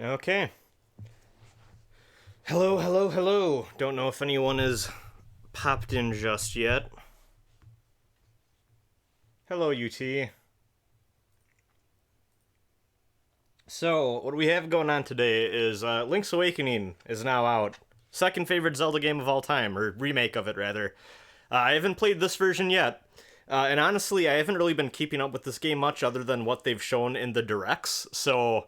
Okay. Hello, hello, hello. Don't know if anyone is popped in just yet. Hello, UT. So, what we have going on today is Link's Awakening is now out. Second favorite Zelda game of all time, or remake of it, rather. I haven't played this version yet. And honestly, I haven't really been keeping up with this game much other than what they've shown in the directs. So,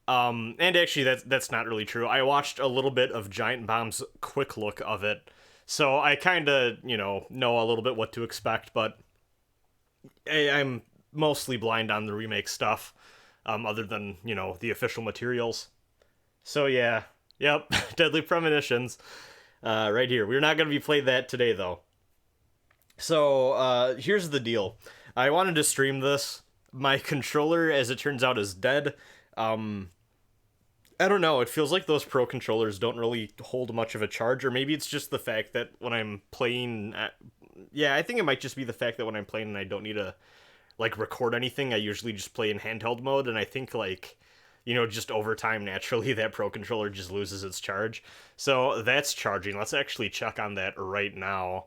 and actually, that's not really true. I watched a little bit of Giant Bomb's quick look of it, so I kind of, know a little bit what to expect, but I'm mostly blind on the remake stuff, other than, the official materials. So yeah, yep, Deadly Premonitions, right here. We're not going to be playing that today, though. So, here's the deal. I wanted to stream this. My controller, as it turns out, is dead. I don't know, it feels like those Pro controllers don't really hold much of a charge, or maybe it's just the fact that when I'm playing... Yeah, I think it might just be the fact that when I'm playing and I don't need to, record anything, I usually just play in handheld mode, and I think, just over time, naturally, that Pro controller just loses its charge. So, that's charging. Let's actually check on that right now.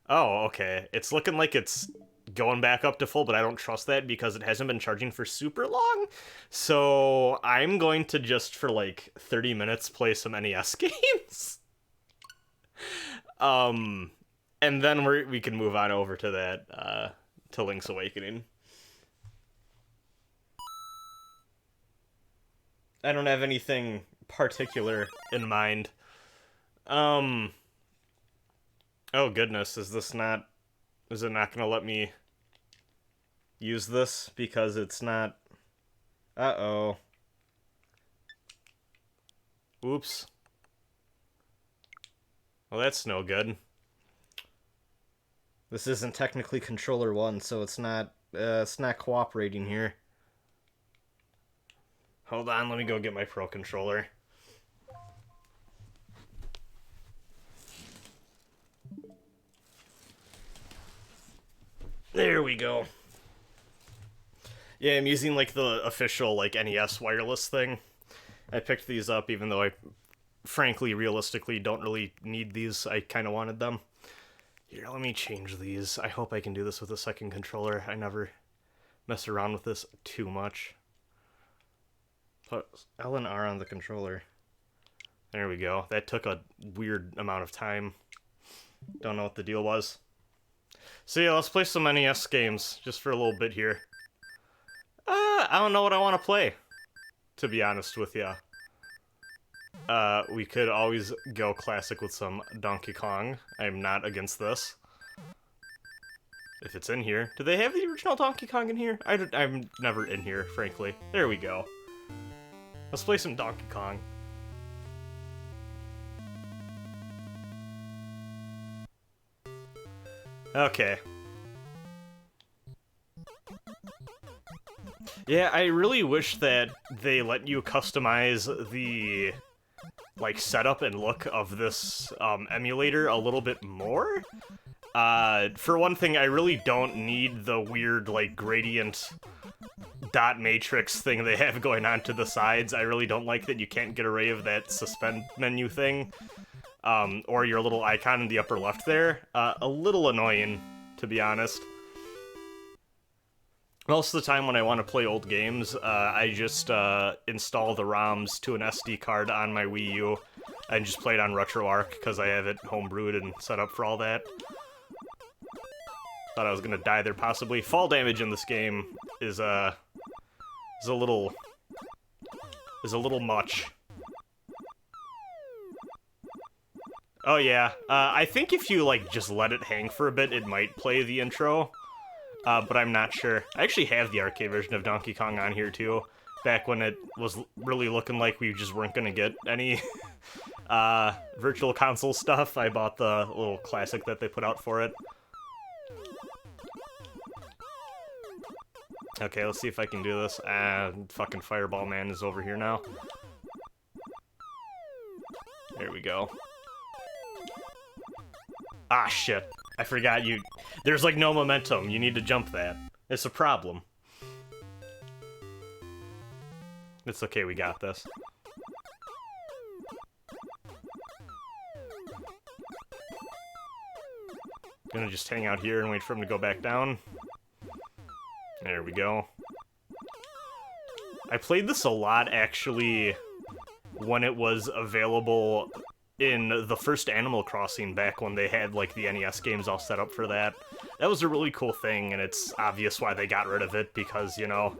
Oh, okay. It's looking like it's going back up to full, but I don't trust that because it hasn't been charging for super long. So I'm going to just for 30 minutes play some NES games. And then we can move on over to that, to Link's Awakening. I don't have anything particular in mind. Oh goodness, is it not gonna let me use this because it's not... Uh-oh. Oops. Well, that's no good. This isn't technically controller 1, so it's not cooperating here. Hold on, let me go get my Pro controller. There we go. Yeah, I'm using the official NES wireless thing. I picked these up even though I frankly realistically don't really need these. I kind of wanted them. Here, let me change these. I hope I can do this with a second controller. I never mess around with this too much. Put L and R on the controller. There we go. That took a weird amount of time. Don't know what the deal was. So yeah, let's play some NES games, just for a little bit here. I don't know what I want to play, to be honest with ya. We could always go classic with some Donkey Kong. I'm not against this. If it's in here. Do they have the original Donkey Kong in here? I'm never in here, frankly. There we go. Let's play some Donkey Kong. Okay. Yeah, I really wish that they let you customize the, setup and look of this, emulator a little bit more. For one thing, I really don't need the weird, gradient dot matrix thing they have going on to the sides. I really don't like that you can't get away of that suspend menu thing. Or your little icon in the upper left there. A little annoying, to be honest. Most of the time when I want to play old games, I just install the ROMs to an SD card on my Wii U and just play it on RetroArch because I have it homebrewed and set up for all that. Thought I was gonna die there possibly. Fall damage in this game is a little much. Oh yeah, I think if you, just let it hang for a bit, it might play the intro, but I'm not sure. I actually have the arcade version of Donkey Kong on here, too, back when it was really looking like we just weren't gonna get any, virtual console stuff. I bought the little classic that they put out for it. Okay, let's see if I can do this. Fucking Fireball Man is over here now. There we go. Ah, shit. I forgot you... There's, no momentum. You need to jump that. It's a problem. It's okay, we got this. Gonna just hang out here and wait for him to go back down. There we go. I played this a lot, actually, when it was available in the first Animal Crossing, back when they had, like, the NES games all set up for that. That was a really cool thing, and it's obvious why they got rid of it, because, you know,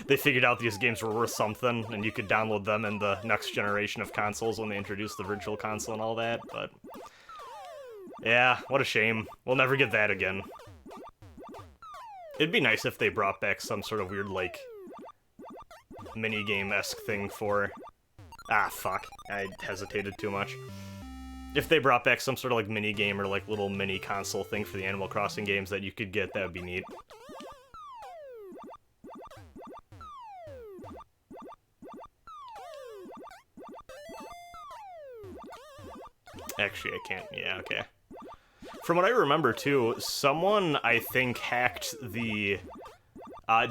they figured out these games were worth something, and you could download them in the next generation of consoles when they introduced the Virtual Console and all that, but... yeah, what a shame. We'll never get that again. It'd be nice if they brought back some sort of weird, like, minigame-esque thing for... ah, fuck. I hesitated too much. If they brought back some sort of, like, minigame or, like, little mini-console thing for the Animal Crossing games that you could get, that would be neat. Actually, I can't. Yeah, okay. From what I remember, too, someone, I think, hacked the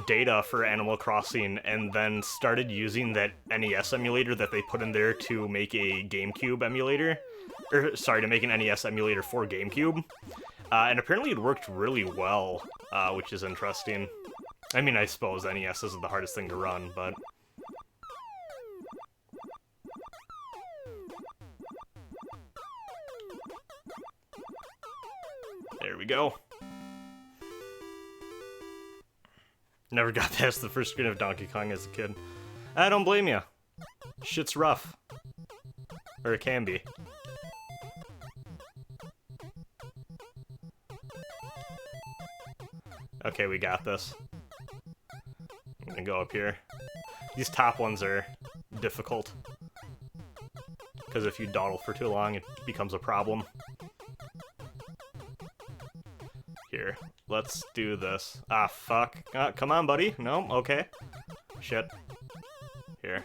data for Animal Crossing and then started using that NES emulator that they put in there to make a GameCube emulator. Or, sorry, to make an NES emulator for GameCube. And apparently it worked really well, which is interesting. I mean, I suppose NES isn't the hardest thing to run, but... there we go. Never got past the first screen of Donkey Kong as a kid. I don't blame you. Shit's rough. Or it can be. Okay, we got this. I'm gonna go up here. These top ones are difficult. Because if you dawdle for too long, it becomes a problem. Here, let's do this. Ah, fuck. Come on, buddy. No? Okay. Shit. Here.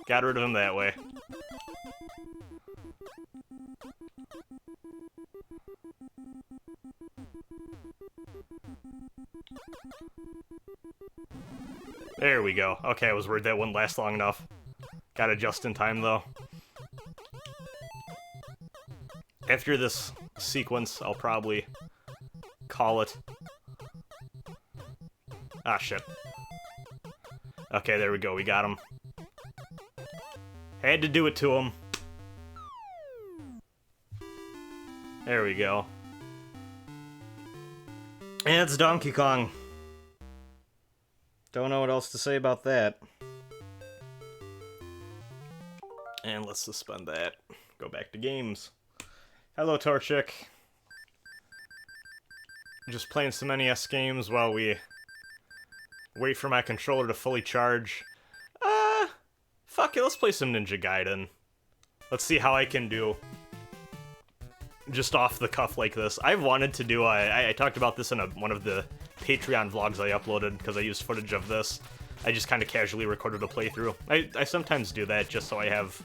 Got rid of him that way. There we go. Okay, I was worried that wouldn't last long enough. Got it just in time, though. After this sequence, I'll probably call it. Ah, shit. Okay, there we go. We got him. Had to do it to him. There we go. And it's Donkey Kong. Don't know what else to say about that. And let's suspend that. Go back to games. Hello, Torchic. Just playing some NES games while we wait for my controller to fully charge. Fuck it, let's play some Ninja Gaiden. Let's see how I can do. Just off the cuff like this. I've wanted to do, I talked about this in one of the Patreon vlogs I uploaded, because I used footage of this. I just kind of casually recorded a playthrough. I sometimes do that just so I have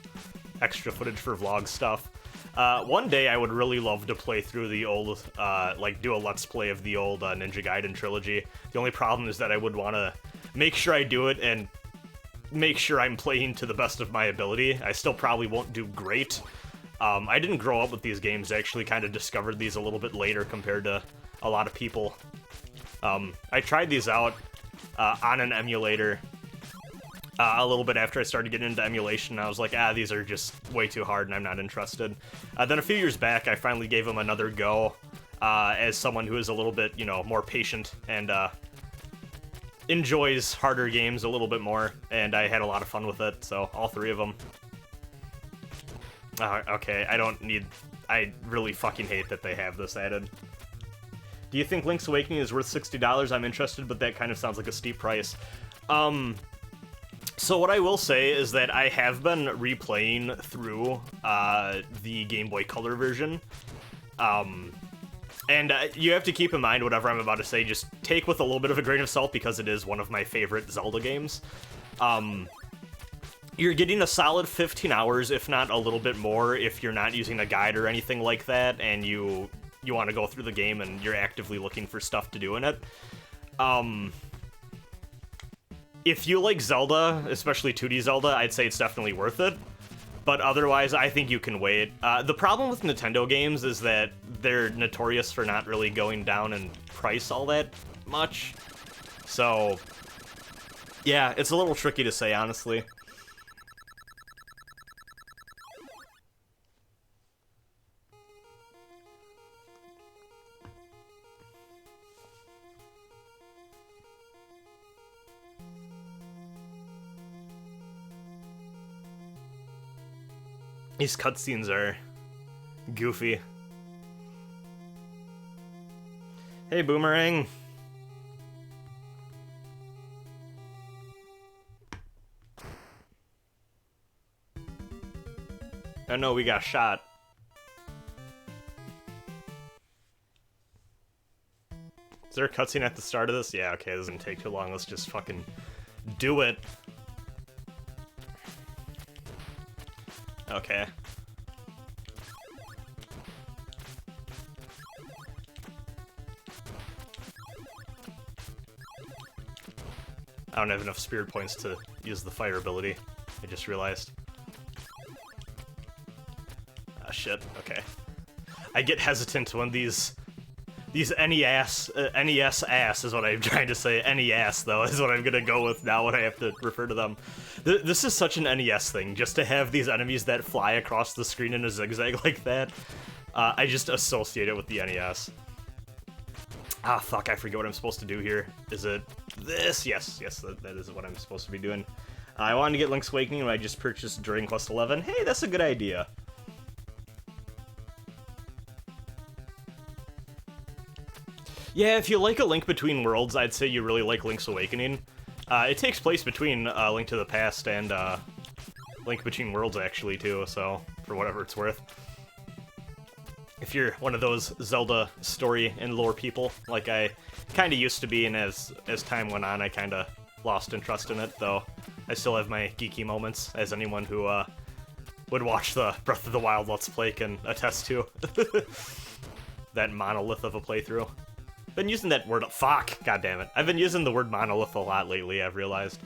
extra footage for vlog stuff. One day I would really love to play through the old, like do a Let's Play of the old Ninja Gaiden trilogy. The only problem is that I would want to make sure I do it and make sure I'm playing to the best of my ability. I still probably won't do great. I didn't grow up with these games. I actually kind of discovered these a little bit later compared to a lot of people. I tried these out on an emulator a little bit after I started getting into emulation. I was like, these are just way too hard and I'm not interested. Then a few years back, I finally gave them another go as someone who is a little bit, you know, more patient and enjoys harder games a little bit more, and I had a lot of fun with it, so all three of them. Okay, I really fucking hate that they have this added. Do you think Link's Awakening is worth $60? I'm interested, but that kind of sounds like a steep price. So what I will say is that I have been replaying through the Game Boy Color version. And you have to keep in mind whatever I'm about to say, just take with a little bit of a grain of salt because it is one of my favorite Zelda games. You're getting a solid 15 hours, if not a little bit more, if you're not using a guide or anything like that, and you want to go through the game and you're actively looking for stuff to do in it. If you like Zelda, especially 2D Zelda, I'd say it's definitely worth it. But otherwise, I think you can wait. The problem with Nintendo games is that they're notorious for not really going down in price all that much. So, yeah, it's a little tricky to say, honestly. These cutscenes are goofy. Hey, Boomerang. Oh no, we got shot. Is there a cutscene at the start of this? Yeah, okay, this doesn't take too long. Let's just fucking do it. Okay. I don't have enough spirit points to use the fire ability. I just realized. Ah, shit. Okay. I get hesitant when these NES ass is what I'm trying to say. NES though is what I'm gonna go with now when I have to refer to them. This is such an NES thing, just to have these enemies that fly across the screen in a zigzag like that. I just associate it with the NES. Ah, fuck, I forget what I'm supposed to do here. Is it this? Yes, that is what I'm supposed to be doing. I wanted to get Link's Awakening, and I just purchased during Quest 11. Hey, that's a good idea. Yeah, if you like A Link Between Worlds, I'd say you really like Link's Awakening. It takes place between Link to the Past and Link Between Worlds, actually, too, so for whatever it's worth. If you're one of those Zelda story and lore people, like I kind of used to be, and as time went on, I kind of lost interest in it, though I still have my geeky moments, as anyone who would watch the Breath of the Wild Let's Play can attest to. That monolith of a playthrough. Been using that word, fuck, god damn it. I've been using the word monolith a lot lately, I've realized.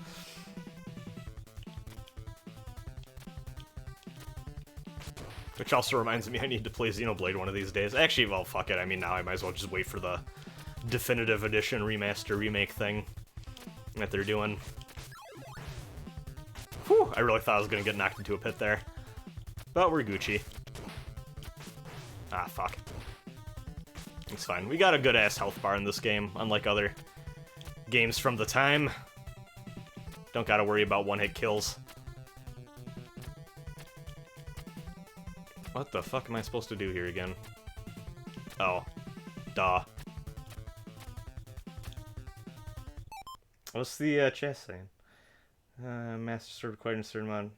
Which also reminds me I need to play Xenoblade one of these days. Actually, well, fuck it, I mean, now I might as well just wait for the definitive edition remaster remake thing that they're doing. Whew, I really thought I was gonna get knocked into a pit there. But we're Gucci. Ah, fuck. It's fine. We got a good-ass health bar in this game, unlike other games from the time. Don't gotta worry about one-hit kills. What the fuck am I supposed to do here again? Oh. Duh. What's the chat saying? Master Sword required a certain amount.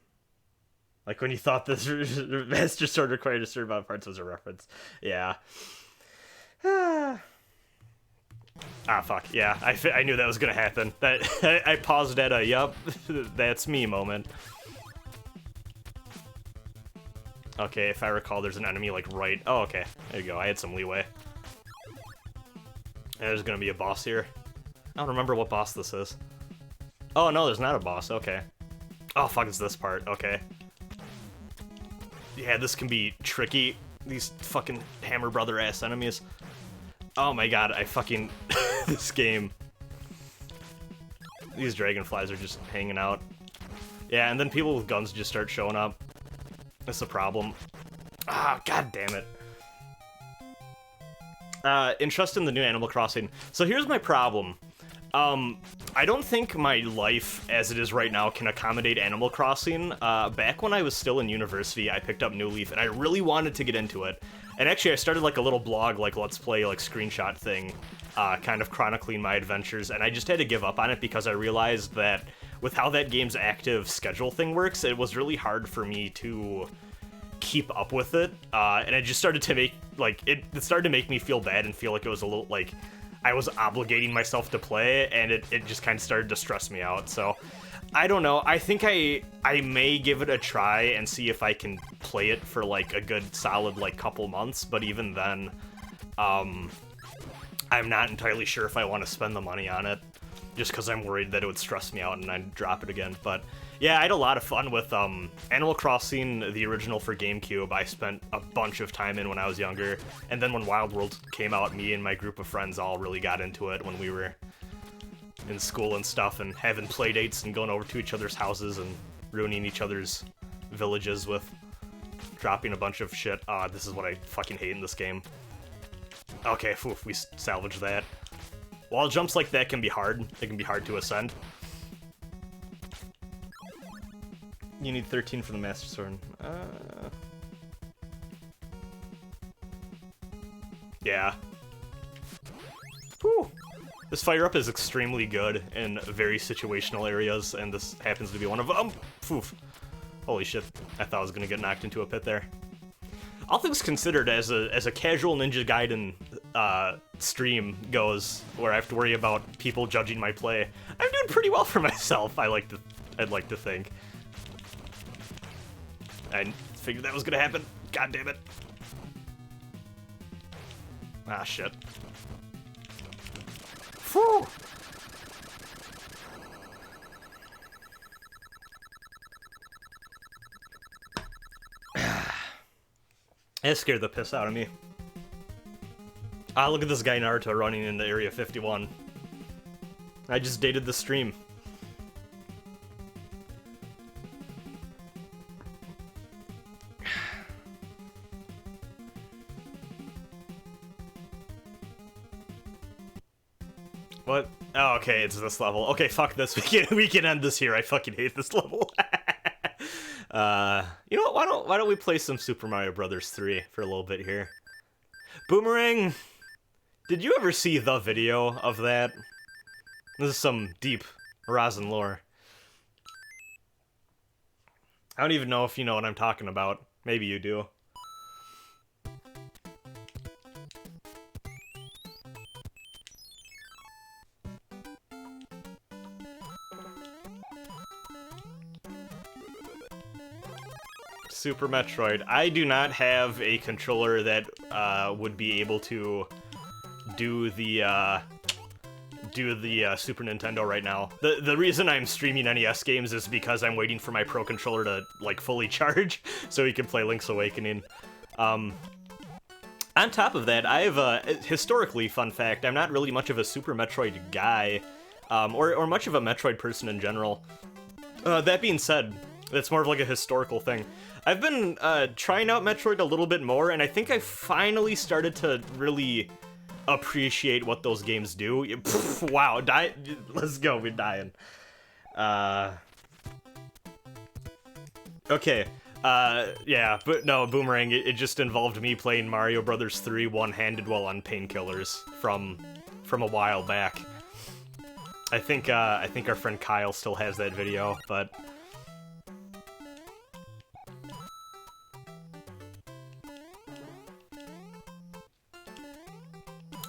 Like when you thought this Master Sword required a certain amount of parts was a reference. Yeah. Ah, fuck, yeah, I knew that was gonna happen. That I paused at a, yup, that's me moment. Okay, if I recall, there's an enemy, like, right... Oh, okay, there you go, I had some leeway. There's gonna be a boss here. I don't remember what boss this is. Oh, no, there's not a boss, okay. Oh, fuck, it's this part, okay. Yeah, this can be tricky. These fucking Hammer Brother-ass enemies. Oh my god, I fucking... this game. These dragonflies are just hanging out. Yeah, and then people with guns just start showing up. That's the problem. Ah, god damn it. Interest in the new Animal Crossing. So here's my problem. I don't think my life, as it is right now, can accommodate Animal Crossing. Back when I was still in university, I picked up New Leaf, and I really wanted to get into it. And actually, I started, like, a little blog, like, Let's Play, like, screenshot thing, kind of chronicling my adventures, and I just had to give up on it because I realized that with how that game's active schedule thing works, it was really hard for me to keep up with it, and it just started to make, like, it started to make me feel bad and feel like it was a little, like, I was obligating myself to play, and it just kind of started to stress me out, so I don't know. I think I may give it a try and see if I can play it for, like, a good solid, like, couple months, but even then, I'm not entirely sure if I want to spend the money on it, just because I'm worried that it would stress me out and I'd drop it again, but Yeah, I had a lot of fun with Animal Crossing, the original for GameCube. I spent a bunch of time in when I was younger, and then when Wild World came out, me and my group of friends all really got into it when we were in school and stuff, and having play dates and going over to each other's houses and ruining each other's villages with dropping a bunch of shit. This is what I fucking hate in this game. Okay, we salvaged that. Wall jumps like that can be hard. They can be hard to ascend. You need 13 for the Master Sword. Yeah. Whew. This fire-up is extremely good in very situational areas, and this happens to be one of them. Poof. Holy shit. I thought I was gonna get knocked into a pit there. All things considered, as a casual Ninja Gaiden stream goes, where I have to worry about people judging my play, I'm doing pretty well for myself, I'd like to think. I figured that was gonna happen. God damn it. Ah, shit. Whew. That scared the piss out of me. Ah, look at this guy Naruto running into Area 51. I just dated the stream. What? Oh, okay, it's this level. Okay, fuck this. We can end this here. I fucking hate this level. You know what? Why don't we play some Super Mario Brothers 3 for a little bit here? Boomerang, did you ever see the video of that? This is some deep Horizon lore. I don't even know if you know what I'm talking about. Maybe you do. Super Metroid. I do not have a controller that would be able to do the Super Nintendo right now. The reason I'm streaming NES games is because I'm waiting for my Pro Controller to like fully charge so he can play Link's Awakening. On top of that, I have historically, fun fact, I'm not really much of a Super Metroid guy, or much of a Metroid person in general. That being said, that's more of like a historical thing. I've been trying out Metroid a little bit more, and I think I finally started to really appreciate what those games do. Pff, wow, let's go, we're dying. Okay, yeah, but no, Boomerang, it just involved me playing Mario Brothers 3 one-handed while on painkillers from a while back. I think our friend Kyle still has that video, but...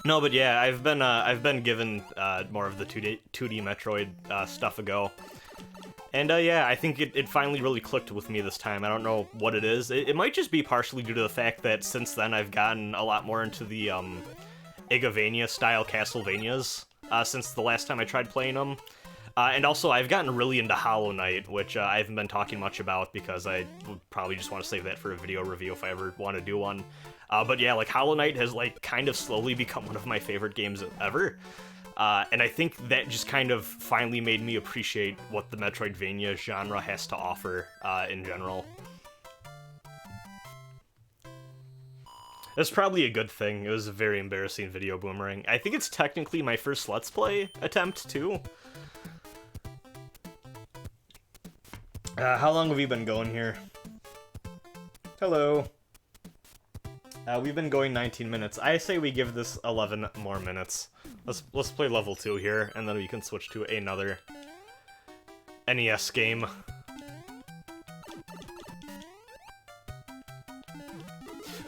No, but yeah, I've been given more of the 2D Metroid stuff a go, and yeah, I think it finally really clicked with me this time. I don't know what it is. It might just be partially due to the fact that since then I've gotten a lot more into the Igavania style Castlevanias since the last time I tried playing them, and also I've gotten really into Hollow Knight, which I haven't been talking much about because I would probably just want to save that for a video review if I ever want to do one. But yeah, like, Hollow Knight has, like, kind of slowly become one of my favorite games ever. And I think that just kind of finally made me appreciate what the Metroidvania genre has to offer in general. That's probably a good thing. It was a very embarrassing video, Boomerang. I think it's technically my first Let's Play attempt, too. How long have we been going here? Hello. We've been going 19 minutes. I say we give this 11 more minutes. Let's play level 2 here, and then we can switch to another NES game.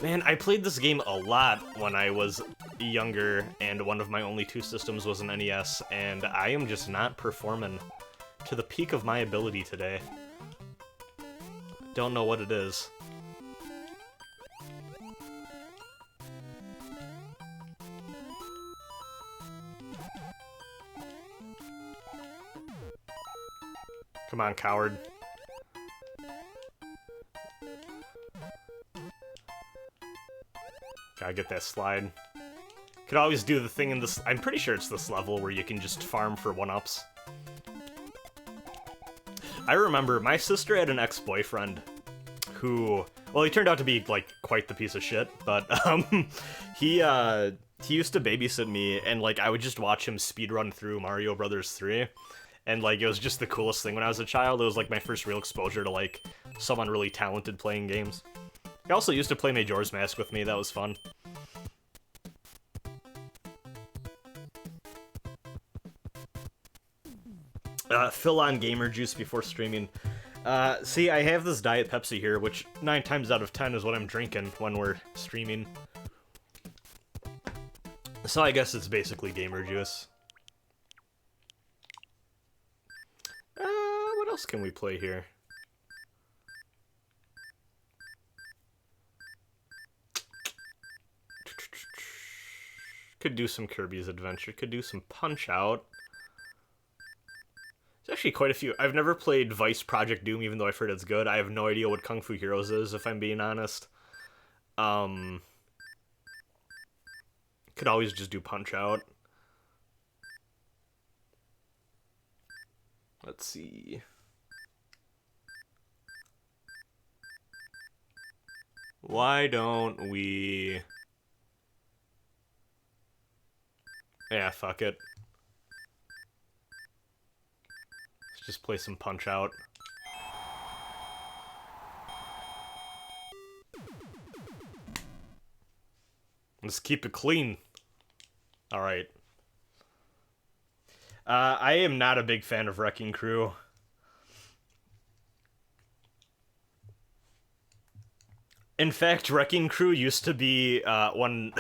Man, I played this game a lot when I was younger, and one of my only 2 systems was an NES, and I am just not performing to the peak of my ability today. Don't know what it is. Come on, coward. Gotta get that slide. Could always do the thing in this. I'm pretty sure it's this level where you can just farm for 1-ups. I remember my sister had an ex-boyfriend who, well, he turned out to be like quite the piece of shit, but he used to babysit me, and like I would just watch him speedrun through Mario Brothers 3, and like it was just the coolest thing when I was a child. It was like my first real exposure to like someone really talented playing games. He also used to play Majora's Mask with me. That was fun. Fill on gamer juice before streaming. See, I have this Diet Pepsi here, which 9 times out of 10 is what I'm drinking when we're streaming. So I guess it's basically gamer juice. What else can we play here? Could do some Kirby's Adventure. Could do some Punch-Out. There's actually quite a few. I've never played Vice Project Doom, even though I've heard it's good. I have no idea what Kung Fu Heroes is, if I'm being honest. Could always just do Punch-Out. Let's see. Why don't we... Yeah, fuck it. Let's just play some Punch-Out. Let's keep it clean. Alright. I am not a big fan of Wrecking Crew. In fact, Wrecking Crew used to be, when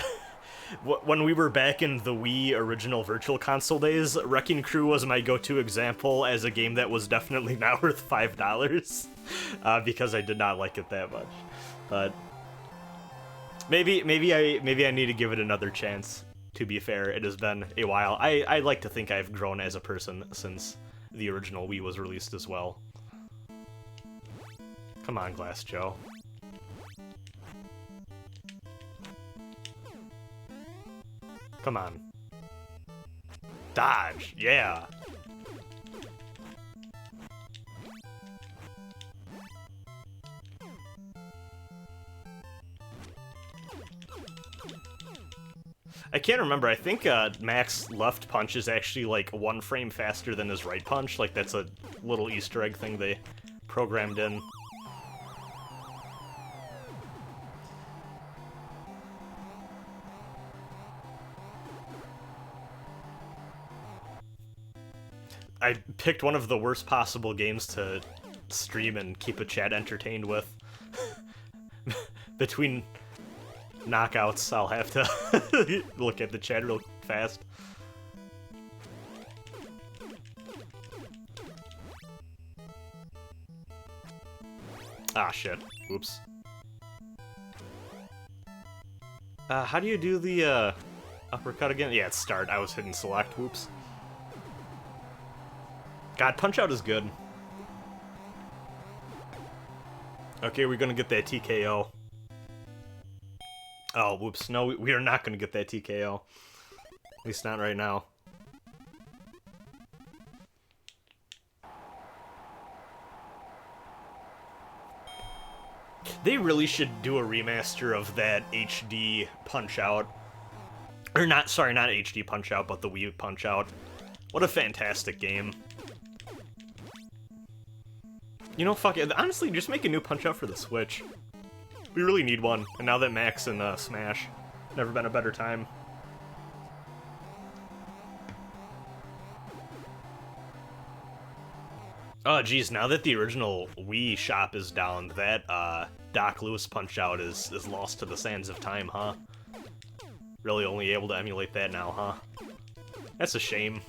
we were back in the Wii original Virtual Console days, Wrecking Crew was my go-to example as a game that was definitely not worth $5, because I did not like it that much. But maybe I need to give it another chance. To be fair, it has been a while. I like to think I've grown as a person since the original Wii was released as well. Come on, Glass Joe. Come on. Dodge, yeah. I can't remember. I think Mac's left punch is actually like 1 frame faster than his right punch. Like that's a little Easter egg thing they programmed in. I picked one of the worst possible games to stream and keep a chat entertained with. Between knockouts, I'll have to look at the chat real fast. Ah, shit. Oops. How do you do the, uppercut again? Yeah, it's start. I was hitting select. Whoops. God, Punch-Out is good. Okay, we're gonna get that TKO. Oh, whoops. No, we are not gonna get that TKO. At least not right now. They really should do a remaster of that HD Punch-Out. Or not, sorry, not HD Punch-Out, but the Wii Punch-Out. What a fantastic game. You know, fuck it. Honestly, just make a new Punch-Out for the Switch. We really need one. And now that Mac's in Smash, never been a better time. Oh, geez, now that the original Wii shop is down, that Doc Lewis Punch-Out is lost to the sands of time, huh? Really only able to emulate that now, huh? That's a shame.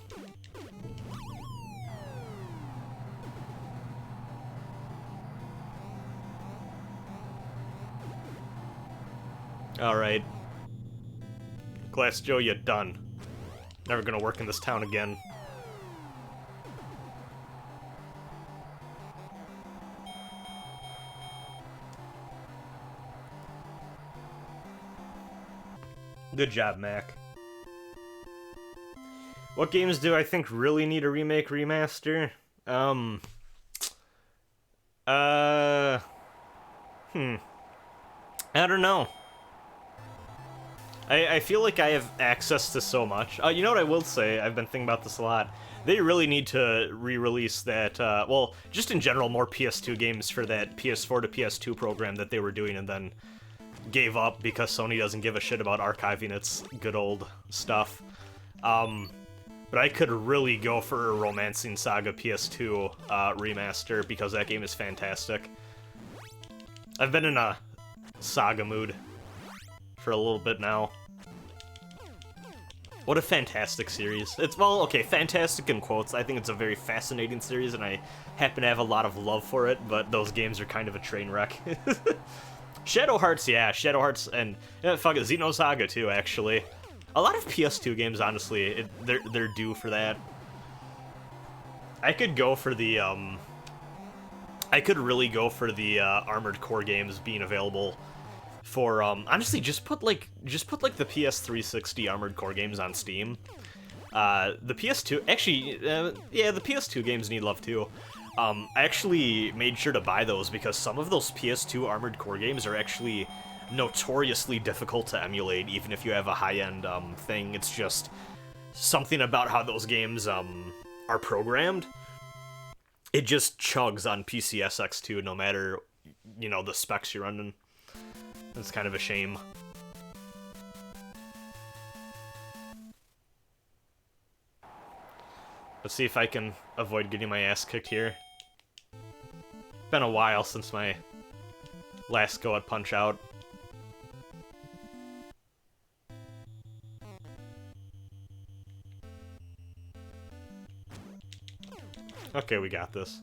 Alright. Glass Joe, you're done. Never gonna work in this town again. Good job, Mac. What games do I think really need a remake, remaster? Uh, I don't know. I feel like I have access to so much. You know what I will say? I've been thinking about this a lot. They really need to re-release that, well, just in general, more PS2 games for that PS4 to PS2 program that they were doing and then gave up because Sony doesn't give a shit about archiving its good old stuff. But I could really go for a Romancing Saga PS2 remaster because that game is fantastic. I've been in a Saga mood for a little bit now. What a fantastic series. It's, well, okay, fantastic in quotes. I think it's a very fascinating series, and I happen to have a lot of love for it, but those games are kind of a train wreck. Shadow Hearts, yeah, Shadow Hearts, and fuck it, Xenosaga too, actually. A lot of PS2 games, honestly, they're due for that. I could go for the, I could really go for the Armored Core games being available for, honestly, just put like the PS360 Armored Core games on Steam. The PS2, actually, yeah, the PS2 games need love too. I actually made sure to buy those because some of those PS2 Armored Core games are actually notoriously difficult to emulate, even if you have a high-end thing. It's just something about how those games are programmed. It just chugs on PCSX2 no matter, you know, the specs you're running. It's kind of a shame. Let's see if I can avoid getting my ass kicked here. Been a while since my last go at Punch-Out. Okay, we got this.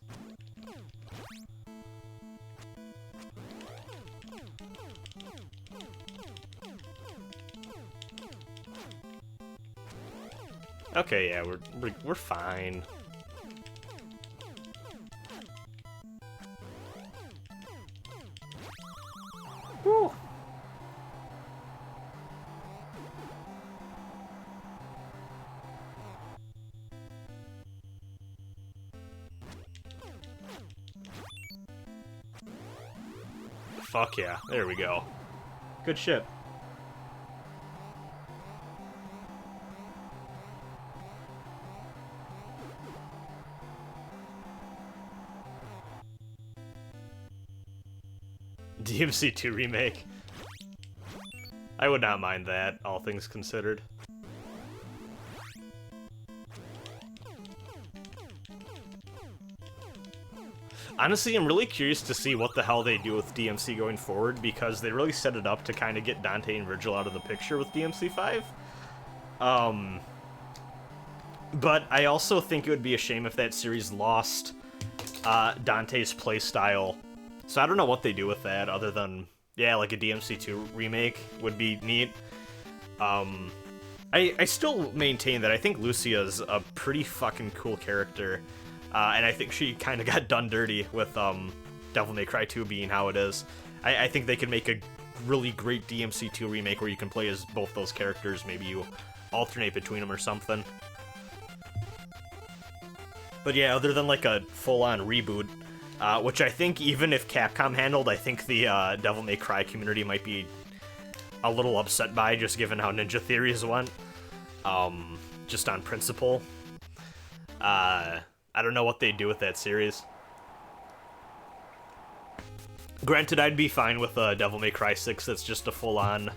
Okay, yeah, we're fine. Woo. Fuck yeah, there we go. Good shit. DMC2 remake. I would not mind that, all things considered. Honestly, I'm really curious to see what the hell they do with DMC going forward, because they really set it up to kind of get Dante and Virgil out of the picture with DMC5. But I also think it would be a shame if that series lost Dante's playstyle. So I don't know what they do with that, other than, yeah, like a DMC2 remake would be neat. I still maintain that I think Lucia's a pretty fucking cool character. And I think she kind of got done dirty with Devil May Cry 2 being how it is. I think they could make a really great DMC2 remake where you can play as both those characters. Maybe you alternate between them or something. But yeah, other than like a full-on reboot, which I think even if Capcom handled, I think the Devil May Cry community might be a little upset by, just given how Ninja Theories went. Just on principle. I don't know what they'd do with that series. Granted, I'd be fine with Devil May Cry 6 that's just a full-on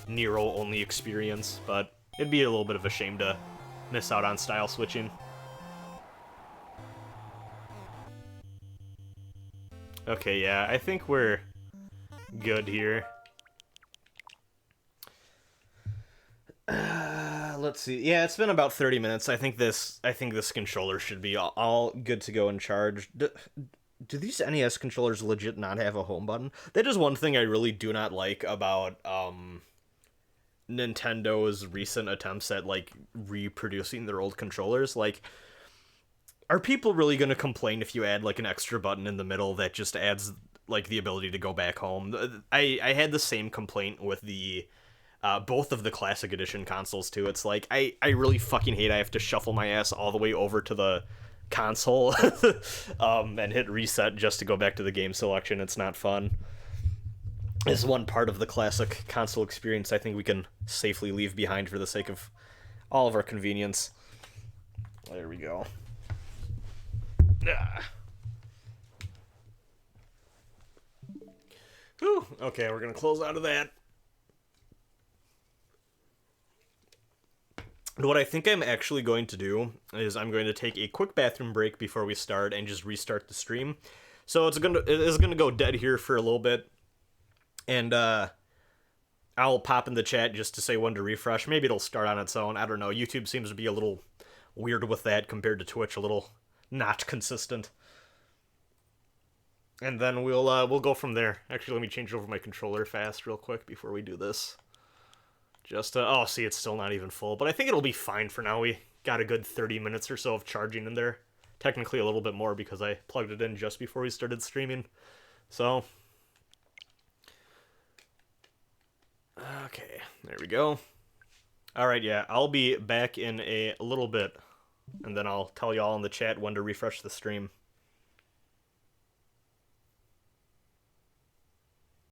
Nero-only experience, but it'd be a little bit of a shame to miss out on style switching. Okay, yeah, I think we're good here. Let's see. Yeah, it's been about 30 minutes. I think this controller should be all good to go and charge. Do these NES controllers legit not have a home button? That is one thing I really do not like about Nintendo's recent attempts at like reproducing their old controllers. Like, are people really going to complain if you add like an extra button in the middle that just adds like the ability to go back home? I had the same complaint with the both of the Classic Edition consoles too. It's like I really fucking hate I have to shuffle my ass all the way over to the console and hit reset just to go back to the game selection. It's not fun. Is one part of the classic console experience I think we can safely leave behind for the sake of all of our convenience. There we go. Whew. Okay, we're gonna close out of that. What I think I'm actually going to do is I'm going to take a quick bathroom break before we start and just restart the stream. So it is gonna go dead here for a little bit, and I'll pop in the chat just to say when to refresh. Maybe it'll start on its own. I don't know. YouTube seems to be a little weird with that compared to Twitch, a little not consistent. And then we'll go from there. Actually, let me change over my controller fast real quick before we do this. Just, oh, see, it's still not even full. But I think it'll be fine for now. We got a good 30 minutes or so of charging in there. Technically a little bit more because I plugged it in just before we started streaming. So, okay, there we go. Alright, yeah, I'll be back in a little bit. And then I'll tell y'all in the chat when to refresh the stream.